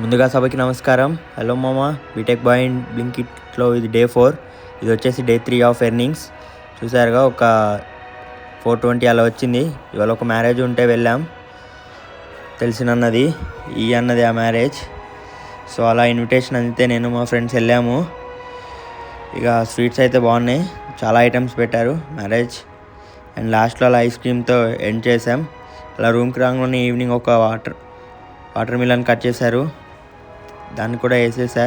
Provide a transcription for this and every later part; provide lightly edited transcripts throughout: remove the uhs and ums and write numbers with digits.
ముందుగా సభకి నమస్కారం. హలో మామ, బీటెక్ బాయ్ ఇన్ బ్లింకిట్లో ఇది డే 4. ఇది వచ్చేసి డే 3 ఆఫ్ ఎర్నింగ్స్. చూసారుగా ఒక 420 అలా వచ్చింది. ఇవాళ ఒక మ్యారేజ్ ఉంటే వెళ్ళాం, తెలిసినన్నది ఈ అన్నది ఆ మ్యారేజ్. సో అలా ఇన్విటేషన్ అందితే నేను మా ఫ్రెండ్స్ వెళ్ళాము. ఇక స్వీట్స్ అయితే బాగున్నాయి, చాలా ఐటమ్స్ పెట్టారు మ్యారేజ్. అండ్ లాస్ట్లో అలా ఐస్ క్రీమ్తో ఎండ్ చేసాం. అలా రూమ్కి రాగానే ఈవినింగ్ ఒక వాటర్ మిలన్ కట్ చేశారు, దాన్ని కూడా వేసేసా.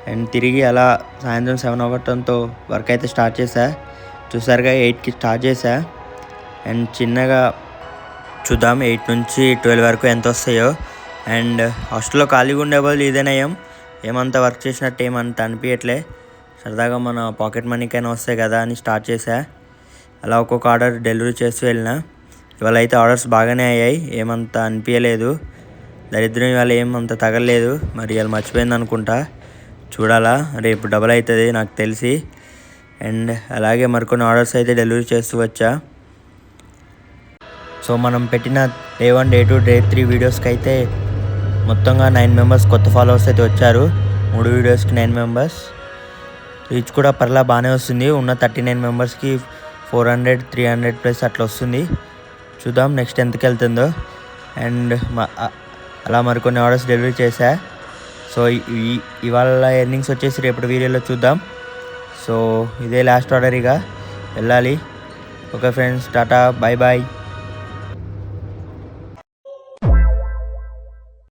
అండ్ తిరిగి అలా సాయంత్రం 7 అవ్వటంతో వర్క్ అయితే స్టార్ట్ చేశా. చూసారుగా 8కి స్టార్ట్ చేశా. అండ్ చిన్నగా చూద్దాం 8 నుంచి 12 వరకు ఎంత వస్తాయో. అండ్ హాస్టల్లో ఖాళీగా ఉండే బదులు ఇదేనయం, ఏమంత వర్క్ చేసినట్టు ఏమంత అనిపించట్లే. సరదాగా మన పాకెట్ మనీకైనా వస్తాయి కదా అని స్టార్ట్ చేశా. అలా ఒక్కొక్క ఆర్డర్ డెలివరీ చేస్తూ వెళ్ళిన. ఇవాళ అయితే ఆర్డర్స్ బాగానే అయ్యాయి, ఏమంత అనిపించలేదు. దరిద్రం ఇవాళ ఏమంత తగలలేదు, మరి ఇవాళ మర్చిపోయింది అనుకుంటా. చూడాలా, రేపు డబల్ అవుతుంది నాకు తెలిసి. అండ్ అలాగే మరికొన్ని ఆర్డర్స్ అయితే డెలివరీ చేస్తూ వచ్చా. సో మనం పెట్టిన డే 1, డే 2, డే 3 వీడియోస్కి అయితే మొత్తంగా 9 మెంబర్స్ కొత్త ఫాలోవర్స్ అయితే వచ్చారు. 3 వీడియోస్కి 9 మెంబర్స్. రీచ్ కూడా పర్లా బాగానే వస్తుంది. ఉన్న 39 మెంబర్స్కి 400, 300 ప్లస్ అట్లా వస్తుంది. చూద్దాం నెక్స్ట్ ఎంతకి వెళ్తుందో. అండ్ అలా మరికొన్ని ఆర్డర్స్ డెలివరీ చేశా. సో ఇవాళ ఎర్నింగ్స్ వచ్చేసి రేపటి వీడియోలో చూద్దాం. సో ఇదే లాస్ట్ ఆర్డర్, ఇక వెళ్ళాలి. Okay friends, tata, bye bye.